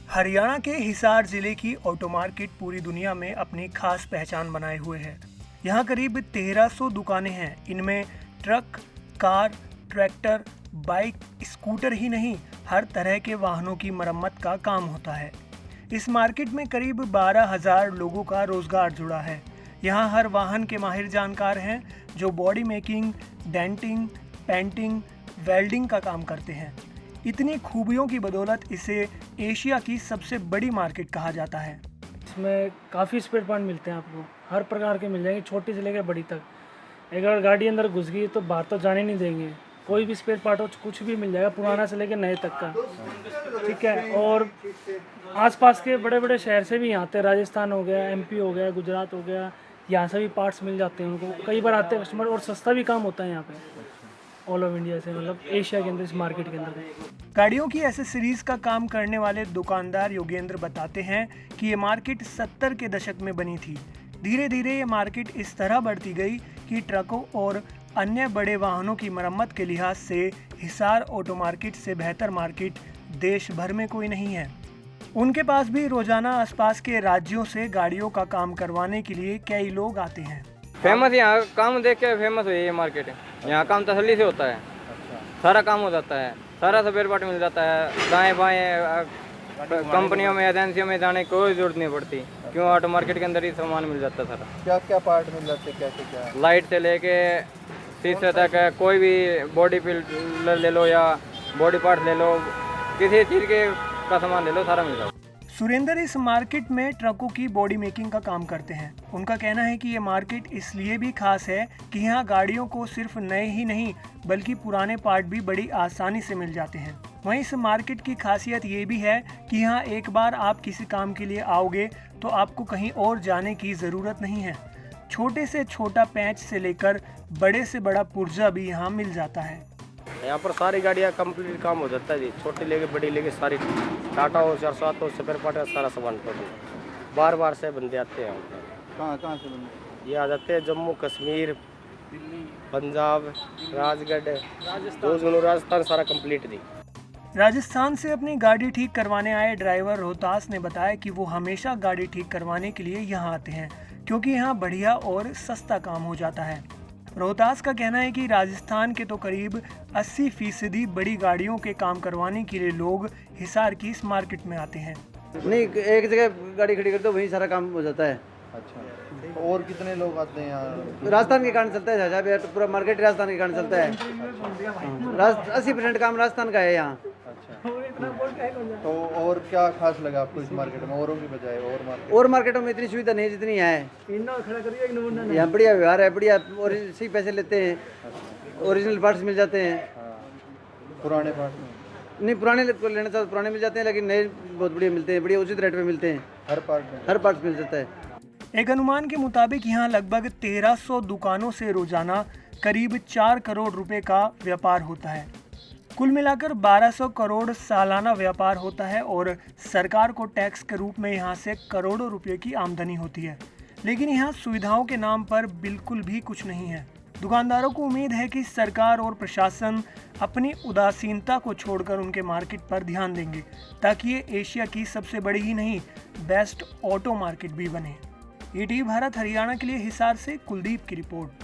हरियाणा के हिसार जिले की ऑटो मार्केट पूरी दुनिया में अपनी खास पहचान बनाए हुए है। यहाँ करीब 1300 दुकानें हैं। इनमें truck, car, tractor, bike, scooter ही नहीं, हर तरह के वाहनों की मरम्मत का काम होता है। इस मार्केट में करीब 12,000 लोगों का रोजगार जुड़ा है। यहाँ हर वाहन के माहिर जानकार हैं जो body making, denting, painting, welding का काम करते हैं। इतनी खूबियों की बदौलत इसे एशिया की सबसे बड़ी मार्केट कहा जाता है। इसमें काफ़ी स्पेयर पार्ट मिलते हैं, आपको हर प्रकार के मिल जाएंगे, छोटी से लेकर बड़ी तक। अगर गाड़ी अंदर घुस गई तो बाहर तो जाने नहीं देंगे। कोई भी स्पेयर पार्ट हो कुछ भी मिल जाएगा, पुराना से लेकर नए तक का। ठीक है। और आसपास के बड़े बड़े शहर से भी यहाँ आते हैं, राजस्थान हो गया, एमपी हो गया, गुजरात हो गया, यहाँ से भी पार्ट्स मिल जाते हैं उनको। कई बार आते हैं कस्टमर, और सस्ता भी काम होता है यहाँ पे ऑल ओवर इंडिया से, मतलब एशिया के अंदर, इस मार्केट के अंदर। गाड़ियों की एसेसरीज का काम करने वाले दुकानदार योगेंद्र बताते हैं कि ये मार्केट 70 के दशक में बनी थी। धीरे धीरे ये मार्केट इस तरह बढ़ती गई कि ट्रकों और अन्य बड़े वाहनों की मरम्मत के लिहाज से हिसार ऑटो मार्केट से बेहतर मार्केट देश भर में कोई नहीं है। उनके पास भी रोजाना आसपास के राज्यों से गाड़ियों का काम करवाने के लिए कई लोग आते हैं। फेमस यहाँ काम देख के फेमस हुई ये मार्केट है। यहाँ काम तसल्ली से होता है, सारा काम हो जाता है, सारा स्पेयर पार्ट मिल जाता है। दाएं बाएं कंपनियों में, एजेंसियों में जाने की कोई जरूरत नहीं पड़ती, क्यों ऑटो मार्केट के अंदर ही सामान मिल जाता है सारा। क्या क्या पार्ट मिल जाते हैं, क्या लाइट से लेके शीशे तक, कोई भी बॉडी पिलर ले लो या बॉडी पार्ट ले लो, किसी चीज़ के का सामान ले लो, सारा मिल जाता है। सुरेंद्र इस मार्केट में ट्रकों की बॉडी मेकिंग का काम करते हैं। उनका कहना है कि ये मार्केट इसलिए भी खास है कि यहाँ गाड़ियों को सिर्फ नए ही नहीं बल्कि पुराने पार्ट भी बड़ी आसानी से मिल जाते हैं। वहीं इस मार्केट की खासियत ये भी है कि यहाँ एक बार आप किसी काम के लिए आओगे तो आपको कहीं और जाने की ज़रूरत नहीं है। छोटे से छोटा पैंच से लेकर बड़े से बड़ा पुर्जा भी यहाँ मिल जाता है। यहाँ पर सारी गाड़ियाँ कंप्लीट काम हो जाता है जी, छोटी लेके बड़ी लेके सारी, टाटा हो, 407 हो, स्पेयर पार्ट का सारा सामान टोटल। बार बार से बंदे आते हैं। कहाँ से बंदे? ये आ जाते हैं जम्मू कश्मीर, पंजाब, राजगढ़, राजस्थान, सारा कंप्लीट दी। राजस्थान से अपनी गाड़ी ठीक करवाने आए ड्राइवर रोहतास ने बताया कि वो हमेशा गाड़ी ठीक करवाने के लिए यहाँ आते हैं क्योंकि यहाँ बढ़िया और सस्ता काम हो जाता है। रोहतास का कहना है कि राजस्थान के तो करीब 80% बड़ी गाड़ियों के काम करवाने के लिए लोग हिसार की इस मार्केट में आते हैं। नहीं, एक जगह गाड़ी खड़ी कर दो, वहीं सारा काम हो जाता है। अच्छा, और कितने लोग आते हैं यहाँ? राजस्थान के कारण चलता है, जहाँ पूरा मार्केट राजस्थान के कारण चलता है। 80% काम राजस्थान का है यहाँ। तो और क्या खास लगा आपको इस मार्केट में औरों की बजाय? और मार्केटों में इतनी सुविधा नहीं जितनी है। यहाँ बढ़िया व्यवहार है, बढ़िया, और सही पैसे लेते हैं, ओरिजिनल पार्ट्स मिल जाते हैं। पुराने पार्ट नहीं, पुराने लेना चाहो पुराने मिल जाते हैं, लेकिन नए बहुत बढ़िया मिलते हैं, बढ़िया उचित रेट पे मिलते हैं। हर पार्ट मिल जाता है। एक अनुमान के मुताबिक यहाँ लगभग 1300 दुकानों से रोजाना करीब 4 करोड़ रुपए का व्यापार होता है। कुल मिलाकर 1200 करोड़ सालाना व्यापार होता है और सरकार को टैक्स के रूप में यहाँ से करोड़ों रुपए की आमदनी होती है। लेकिन यहाँ सुविधाओं के नाम पर बिल्कुल भी कुछ नहीं है। दुकानदारों को उम्मीद है कि सरकार और प्रशासन अपनी उदासीनता को छोड़कर उनके मार्केट पर ध्यान देंगे ताकि ये एशिया की सबसे बड़ी ही नहीं बेस्ट ऑटो मार्केट भी बने। ईटीवी भारत हरियाणा के लिए हिसार से कुलदीप की रिपोर्ट।